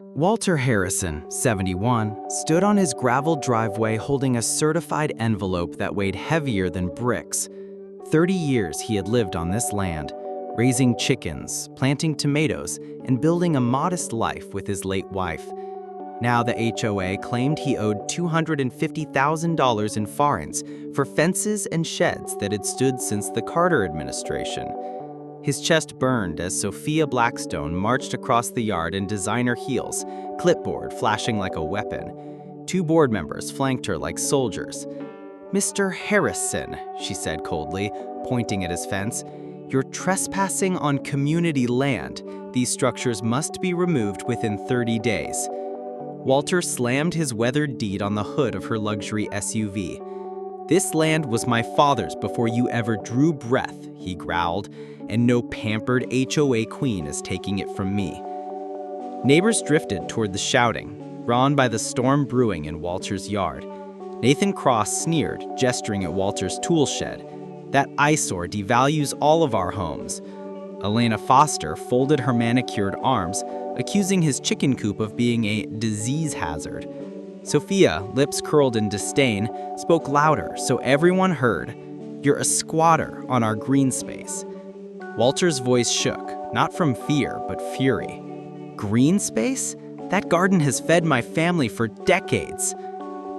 Walter Harrison, 71, stood on his gravel driveway holding a certified envelope that weighed heavier than bricks. 30 years he had lived on this land, raising chickens, planting tomatoes, and building a modest life with his late wife. Now the HOA claimed he owed $250,000 in fines for fences and sheds that had stood since the Carter administration. His chest burned as Sophia Blackstone marched across the yard in designer heels, clipboard flashing like a weapon. Two board members flanked her like soldiers. "Mr. Harrison," she said coldly, pointing at his fence, "you're trespassing on community land. These structures must be removed within 30 days. Walter slammed his weathered deed on the hood of her luxury SUV. "This land was my father's before you ever drew breath," he growled, "and no pampered HOA queen is taking it from me." Neighbors drifted toward the shouting, drawn by the storm brewing in Walter's yard. Nathan Cross sneered, gesturing at Walter's tool shed. "That eyesore devalues all of our homes." Elena Foster folded her manicured arms, accusing his chicken coop of being a disease hazard. Sophia, lips curled in disdain, spoke louder so everyone heard. "You're a squatter on our green space." Walter's voice shook, not from fear, but fury. "Green space? That garden has fed my family for decades."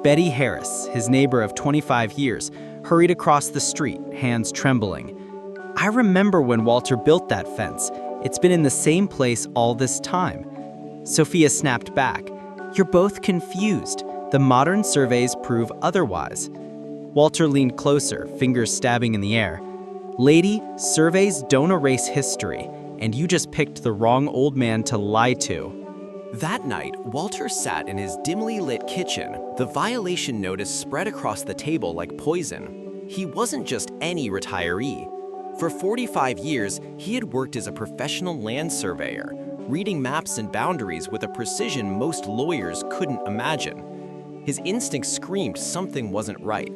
Betty Harris, his neighbor of 25 years, hurried across the street, hands trembling. "I remember when Walter built that fence. It's been in the same place all this time." Sophia snapped back. "You're both confused. The modern surveys prove otherwise." Walter leaned closer, fingers stabbing in the air. "Lady, surveys don't erase history, and you just picked the wrong old man to lie to." That night, Walter sat in his dimly lit kitchen. The violation notice spread across the table like poison. He wasn't just any retiree. For 45 years, he had worked as a professional land surveyor, reading maps and boundaries with a precision most lawyers couldn't imagine. His instincts screamed something wasn't right.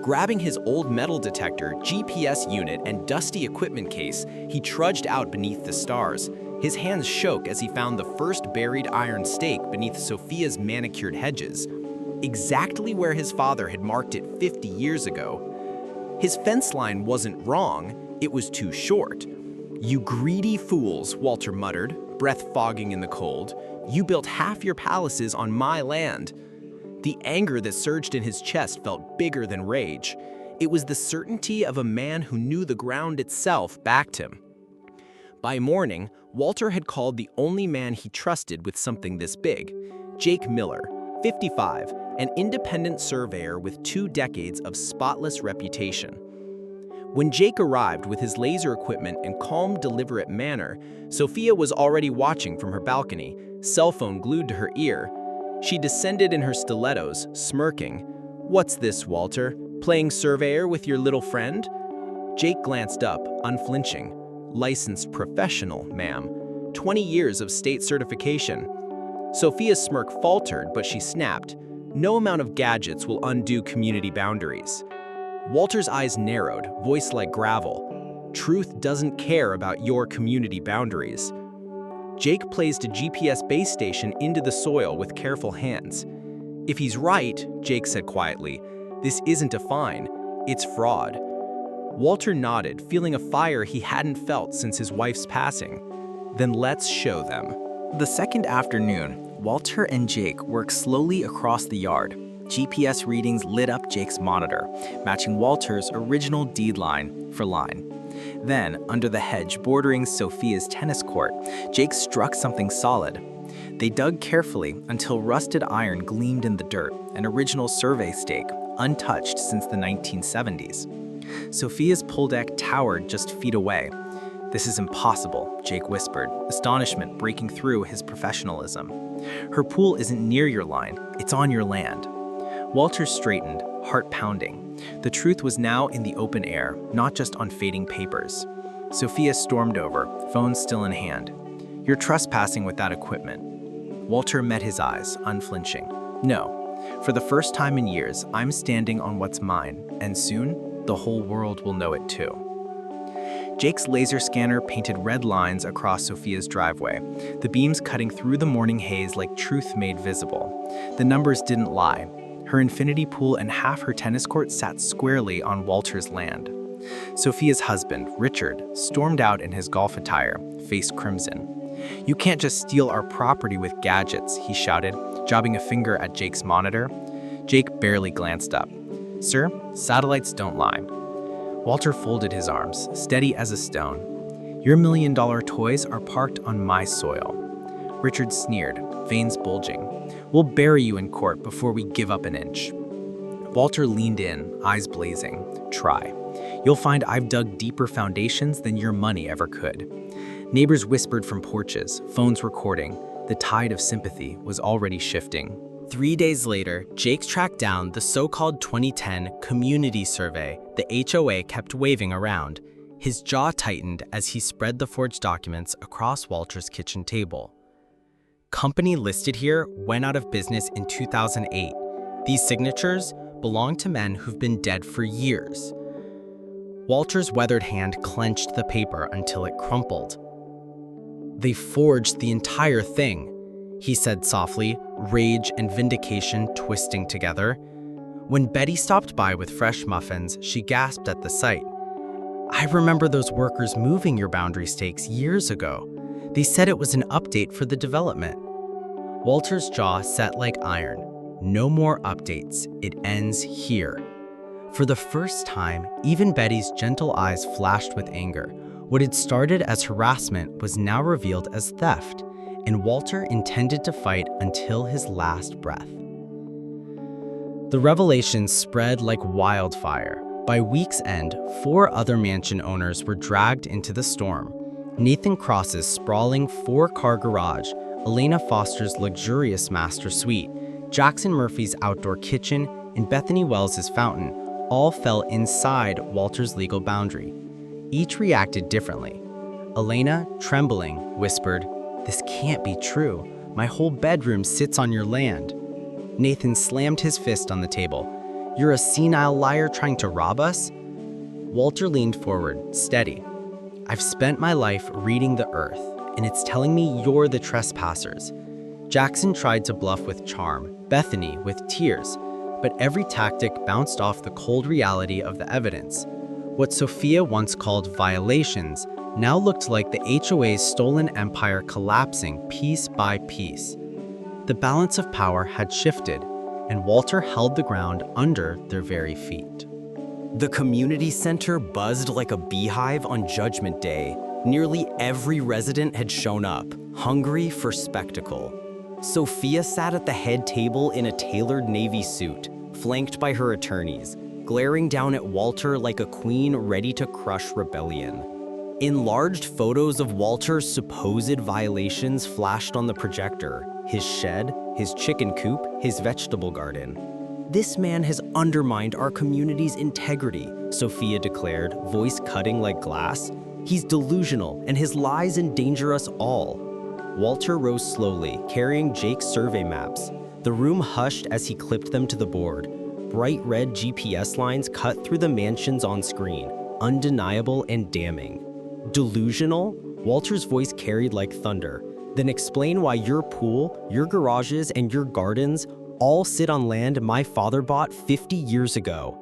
Grabbing his old metal detector, GPS unit, and dusty equipment case, he trudged out beneath the stars. His hands shook as he found the first buried iron stake beneath Sophia's manicured hedges, exactly where his father had marked it 50 years ago. His fence line wasn't wrong, it was too short. "You greedy fools," Walter muttered, breath fogging in the cold. "You built half your palaces on my land." The anger that surged in his chest felt bigger than rage. It was the certainty of a man who knew the ground itself backed him. By morning, Walter had called the only man he trusted with something this big, Jake Miller, 55, an independent surveyor with 2 decades of spotless reputation. When Jake arrived with his laser equipment and calm, deliberate manner, Sophia was already watching from her balcony, cell phone glued to her ear. She descended in her stilettos, smirking. "What's this, Walter? Playing surveyor with your little friend?" Jake glanced up, unflinching. "Licensed professional, ma'am. 20 years of state certification." Sophia's smirk faltered, but she snapped. "No amount of gadgets will undo community boundaries." Walter's eyes narrowed, voice like gravel. "Truth doesn't care about your community boundaries." Jake placed a GPS base station into the soil with careful hands. "If he's right," Jake said quietly, "this isn't a fine, it's fraud." Walter nodded, feeling a fire he hadn't felt since his wife's passing. "Then let's show them." The second afternoon, Walter and Jake worked slowly across the yard. GPS readings lit up Jake's monitor, matching Walter's original deed line for line. Then, under the hedge bordering Sophia's tennis court, Jake struck something solid. They dug carefully until rusted iron gleamed in the dirt, an original survey stake, untouched since the 1970s. Sophia's pool deck towered just feet away. "This is impossible," Jake whispered, astonishment breaking through his professionalism. "Her pool isn't near your line, it's on your land." Walter straightened, heart pounding. The truth was now in the open air, not just on fading papers. Sophia stormed over, phone still in hand. "You're trespassing with that equipment." Walter met his eyes, unflinching. "No. For the first time in years, I'm standing on what's mine, and soon, the whole world will know it too." Jake's laser scanner painted red lines across Sophia's driveway, the beams cutting through the morning haze like truth made visible. The numbers didn't lie. Her infinity pool and half her tennis court sat squarely on Walter's land. Sophia's husband, Richard, stormed out in his golf attire, face crimson. "You can't just steal our property with gadgets," he shouted, jobbing a finger at Jake's monitor. Jake barely glanced up. "Sir, satellites don't lie." Walter folded his arms, steady as a stone. "Your $1 million toys are parked on my soil." Richard sneered, veins bulging. "We'll bury you in court before we give up an inch." Walter leaned in, eyes blazing. "Try. You'll find I've dug deeper foundations than your money ever could." Neighbors whispered from porches, phones recording. The tide of sympathy was already shifting. 3 days later, Jake tracked down the so-called 2010 community survey the HOA kept waving around. His jaw tightened as he spread the forged documents across Walter's kitchen table. Company listed here went out of business in 2008. These signatures belong to men who've been dead for years. Walter's weathered hand clenched the paper until it crumpled. "They forged the entire thing," he said softly, rage and vindication twisting together. When Betty stopped by with fresh muffins, she gasped at the sight. "I remember those workers moving your boundary stakes years ago. They said it was an update for the development." Walter's jaw set like iron. "No more updates. It ends here." For the first time, even Betty's gentle eyes flashed with anger. What had started as harassment was now revealed as theft, and Walter intended to fight until his last breath. The revelations spread like wildfire. By week's end, 4 other mansion owners were dragged into the storm. Nathan Cross's sprawling 4-car garage, Elena Foster's luxurious master suite, Jackson Murphy's outdoor kitchen, and Bethany Wells's fountain all fell inside Walter's legal boundary. Each reacted differently. Elena, trembling, whispered, "This can't be true. My whole bedroom sits on your land." Nathan slammed his fist on the table. "You're a senile liar trying to rob us?" Walter leaned forward, steady. "I've spent my life reading the earth, and it's telling me you're the trespassers." Jackson tried to bluff with charm, Bethany with tears, but every tactic bounced off the cold reality of the evidence. What Sophia once called violations now looked like the HOA's stolen empire collapsing piece by piece. The balance of power had shifted, and Walter held the ground under their very feet. The community center buzzed like a beehive on Judgment Day. Nearly every resident had shown up, hungry for spectacle. Sophia sat at the head table in a tailored navy suit, flanked by her attorneys, glaring down at Walter like a queen ready to crush rebellion. Enlarged photos of Walter's supposed violations flashed on the projector: his shed, his chicken coop, his vegetable garden. "This man has undermined our community's integrity," Sophia declared, voice cutting like glass. "He's delusional, and his lies endanger us all." Walter rose slowly, carrying Jake's survey maps. The room hushed as he clipped them to the board. Bright red GPS lines cut through the mansions on screen, undeniable and damning. "Delusional?" Walter's voice carried like thunder. "Then explain why your pool, your garages, and your gardens all sit on land my father bought 50 years ago."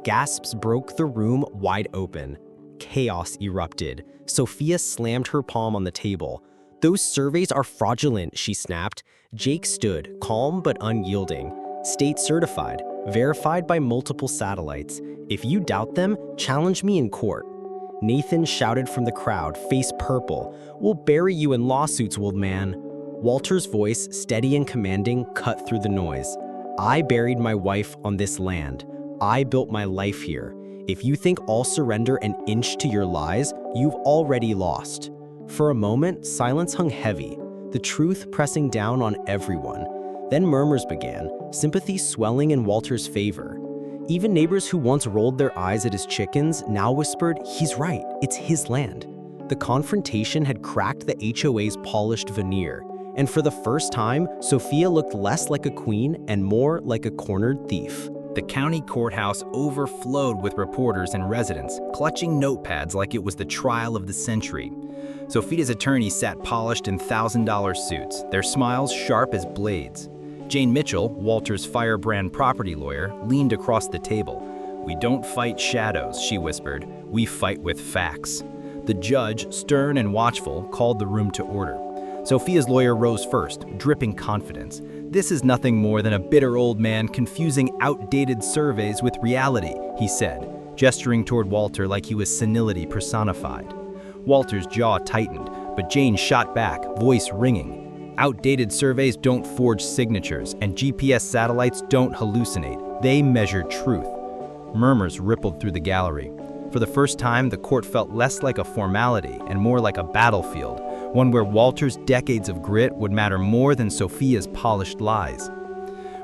Gasps broke the room wide open. Chaos erupted. Sophia slammed her palm on the table. "Those surveys are fraudulent," she snapped. Jake stood, calm but unyielding. "State certified, verified by multiple satellites. If you doubt them, challenge me in court." Nathan shouted from the crowd, face purple. "We'll bury you in lawsuits, old man." Walter's voice, steady and commanding, cut through the noise. "I buried my wife on this land. I built my life here. If you think I'll surrender an inch to your lies, you've already lost." For a moment, silence hung heavy, the truth pressing down on everyone. Then murmurs began, sympathy swelling in Walter's favor. Even neighbors who once rolled their eyes at his chickens now whispered, "He's right, it's his land." The confrontation had cracked the HOA's polished veneer, and for the first time, Sophia looked less like a queen and more like a cornered thief. The county courthouse overflowed with reporters and residents, clutching notepads like it was the trial of the century. Sophia's attorneys sat polished in $1,000 suits, their smiles sharp as blades. Jane Mitchell, Walter's firebrand property lawyer, leaned across the table. "We don't fight shadows," she whispered. "We fight with facts." The judge, stern and watchful, called the room to order. Sophia's lawyer rose first, dripping confidence. "This is nothing more than a bitter old man confusing outdated surveys with reality," he said, gesturing toward Walter like he was senility personified. Walter's jaw tightened, but Jane shot back, voice ringing. "Outdated surveys don't forge signatures, and GPS satellites don't hallucinate. They measure truth." Murmurs rippled through the gallery. For the first time, the court felt less like a formality and more like a battlefield, one where Walter's decades of grit would matter more than Sophia's polished lies.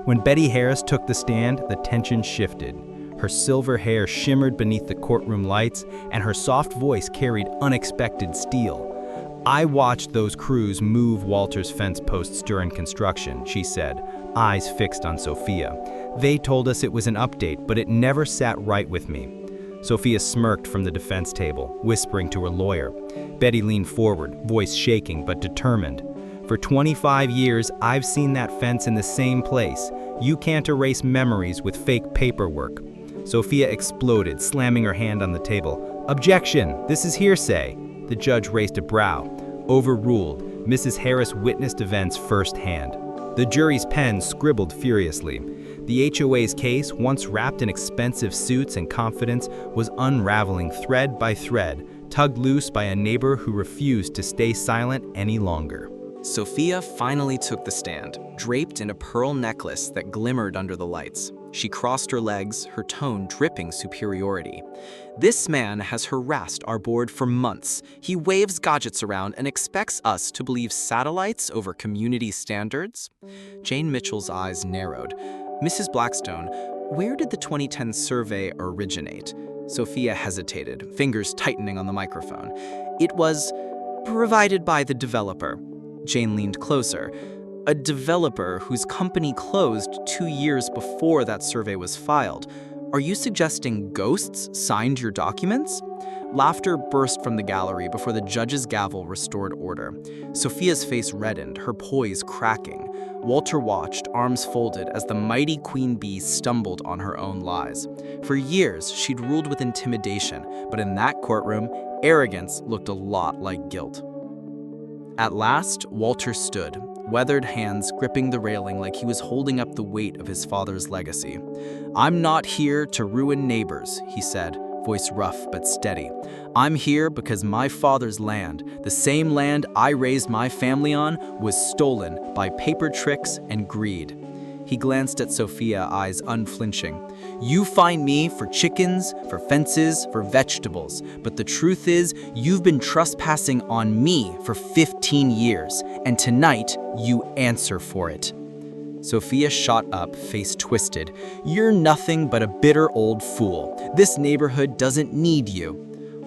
When Betty Harris took the stand, the tension shifted. Her silver hair shimmered beneath the courtroom lights, and her soft voice carried unexpected steel. "I watched those crews move Walter's fence posts during construction," she said, eyes fixed on Sophia. "They told us it was an update, but it never sat right with me." Sophia smirked from the defense table, whispering to her lawyer. Betty leaned forward, voice shaking but determined. "For 25 years, I've seen that fence in the same place. You can't erase memories with fake paperwork." Sophia exploded, slamming her hand on the table. "Objection! This is hearsay!" The judge raised a brow. "Overruled. Mrs. Harris witnessed events firsthand." The jury's pen scribbled furiously. The HOA's case, once wrapped in expensive suits and confidence, was unraveling thread by thread, tugged loose by a neighbor who refused to stay silent any longer. Sophia finally took the stand, draped in a pearl necklace that glimmered under the lights. She crossed her legs, her tone dripping superiority. "This man has harassed our board for months. He waves gadgets around and expects us to believe satellites over community standards?" Jane Mitchell's eyes narrowed. "Mrs. Blackstone, where did the 2010 survey originate?" Sophia hesitated, fingers tightening on the microphone. "It was provided by the developer." Jane leaned closer. "A developer whose company closed 2 years before that survey was filed. Are you suggesting ghosts signed your documents?" Laughter burst from the gallery before the judge's gavel restored order. Sophia's face reddened, her poise cracking. Walter watched, arms folded, as the mighty queen bee stumbled on her own lies. For years, she'd ruled with intimidation, but in that courtroom, arrogance looked a lot like guilt. At last, Walter stood, weathered hands gripping the railing like he was holding up the weight of his father's legacy. "I'm not here to ruin neighbors," he said, voice rough but steady. "I'm here because my father's land, the same land I raised my family on, was stolen by paper tricks and greed." He glanced at Sophia, eyes unflinching. "You find me for chickens, for fences, for vegetables, but the truth is you've been trespassing on me for 15 years, and tonight you answer for it." Sophia shot up, face twisted. "You're nothing but a bitter old fool. This neighborhood doesn't need you."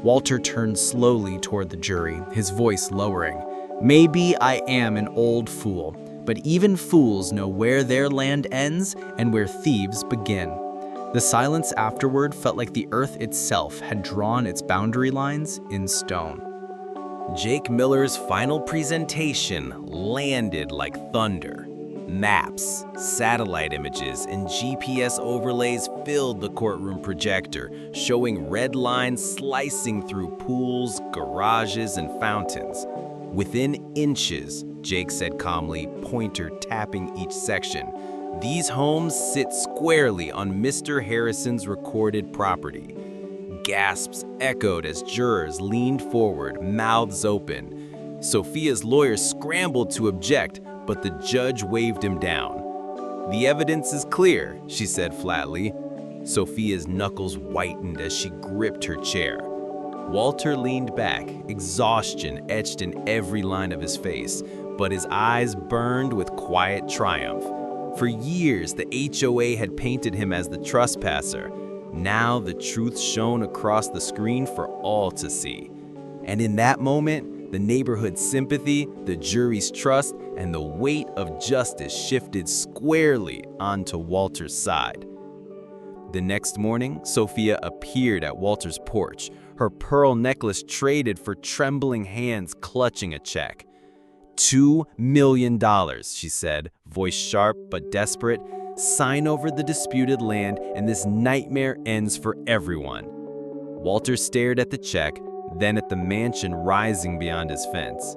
Walter turned slowly toward the jury, his voice lowering. "Maybe I am an old fool, but even fools know where their land ends and where thieves begin." The silence afterward felt like the earth itself had drawn its boundary lines in stone. Jake Miller's final presentation landed like thunder. Maps, satellite images, and GPS overlays filled the courtroom projector, showing red lines slicing through pools, garages, and fountains. "Within inches," Jake said calmly, pointer tapping each section, "these homes sit squarely on Mr. Harrison's recorded property." Gasps echoed as jurors leaned forward, mouths open. Sophia's lawyer scrambled to object, but the judge waved him down. "The evidence is clear," she said flatly. Sophia's knuckles whitened as she gripped her chair. Walter leaned back, exhaustion etched in every line of his face, but his eyes burned with quiet triumph. For years, the HOA had painted him as the trespasser. Now the truth shone across the screen for all to see. And in that moment, the neighborhood's sympathy, the jury's trust, and the weight of justice shifted squarely onto Walter's side. The next morning, Sophia appeared at Walter's porch, her pearl necklace traded for trembling hands clutching a check. $2 million, she said, voice sharp but desperate. Sign over the disputed land and this nightmare ends for everyone. Walter stared at the check, then at the mansion rising beyond his fence.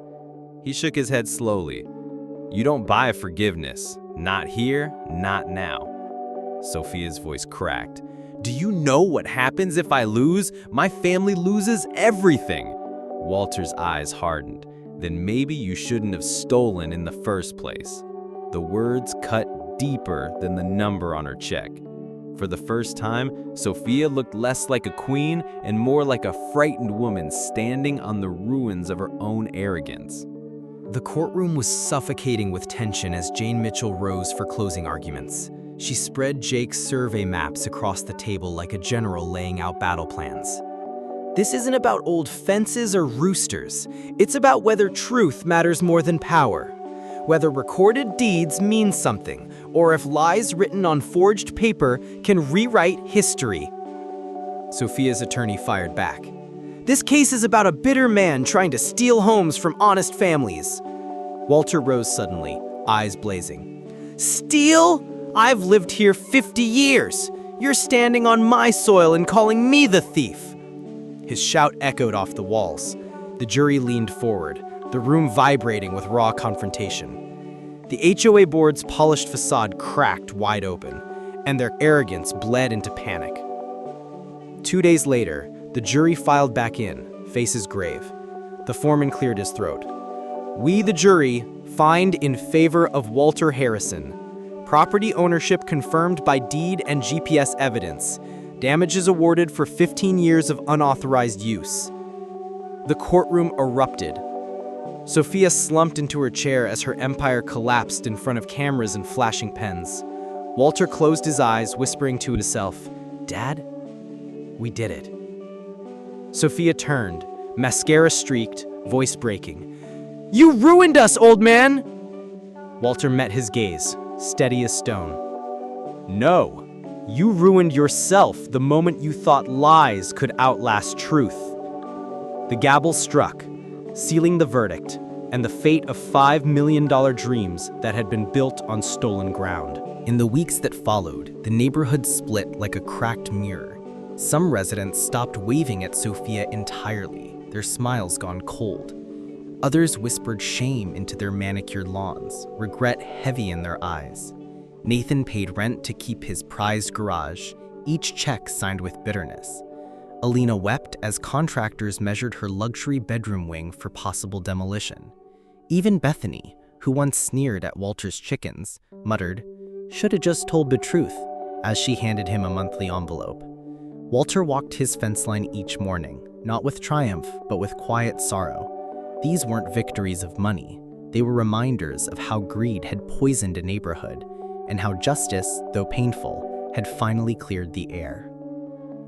He shook his head slowly. You don't buy forgiveness. Not here, not now. Sophia's voice cracked. Do you know what happens if I lose? My family loses everything. Walter's eyes hardened. Then maybe you shouldn't have stolen in the first place. The words cut deeper than the number on her check. For the first time, Sophia looked less like a queen and more like a frightened woman standing on the ruins of her own arrogance. The courtroom was suffocating with tension as Jane Mitchell rose for closing arguments. She spread Jake's survey maps across the table like a general laying out battle plans. This isn't about old fences or roosters. It's about whether truth matters more than power. Whether recorded deeds mean something, or if lies written on forged paper can rewrite history. Sophia's attorney fired back. This case is about a bitter man trying to steal homes from honest families. Walter rose suddenly, eyes blazing. Steal? I've lived here 50 years. You're standing on my soil and calling me the thief. His shout echoed off the walls. The jury leaned forward, the room vibrating with raw confrontation. The HOA board's polished facade cracked wide open, and their arrogance bled into panic. 2 days later, the jury filed back in, faces grave. The foreman cleared his throat. We, the jury, find in favor of Walter Harrison. Property ownership confirmed by deed and GPS evidence. Damages awarded for 15 years of unauthorized use. The courtroom erupted. Sophia slumped into her chair as her empire collapsed in front of cameras and flashing pens. Walter closed his eyes, whispering to himself, Dad, we did it. Sophia turned, mascara streaked, voice breaking. You ruined us, old man! Walter met his gaze, steady as stone. No, you ruined yourself the moment you thought lies could outlast truth. The gavel struck, sealing the verdict and the fate of $5 million dreams that had been built on stolen ground. In the weeks that followed, the neighborhood split like a cracked mirror. Some residents stopped waving at Sophia entirely, their smiles gone cold. Others whispered shame into their manicured lawns, regret heavy in their eyes. Nathan paid rent to keep his prized garage, each check signed with bitterness. Alina wept as contractors measured her luxury bedroom wing for possible demolition. Even Bethany, who once sneered at Walter's chickens, muttered, "Shoulda just told the truth," as she handed him a monthly envelope. Walter walked his fence line each morning, not with triumph, but with quiet sorrow. These weren't victories of money. They were reminders of how greed had poisoned a neighborhood, and how justice, though painful, had finally cleared the air.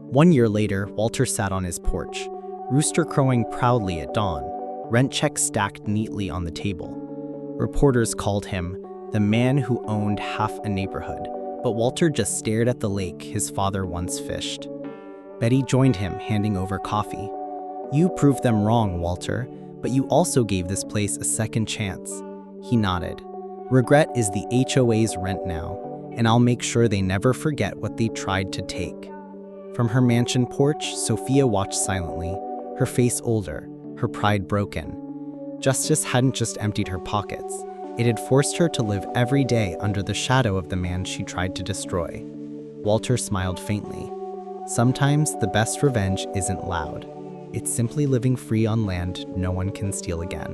1 year later, Walter sat on his porch, rooster crowing proudly at dawn, rent checks stacked neatly on the table. Reporters called him the man who owned half a neighborhood, but Walter just stared at the lake his father once fished. Betty joined him, handing over coffee. You proved them wrong, Walter, but you also gave this place a second chance. He nodded. Regret is the HOA's rent now, and I'll make sure they never forget what they tried to take. From her mansion porch, Sophia watched silently, her face older, her pride broken. Justice hadn't just emptied her pockets. It had forced her to live every day under the shadow of the man she tried to destroy. Walter smiled faintly. Sometimes the best revenge isn't loud. It's simply living free on land no one can steal again.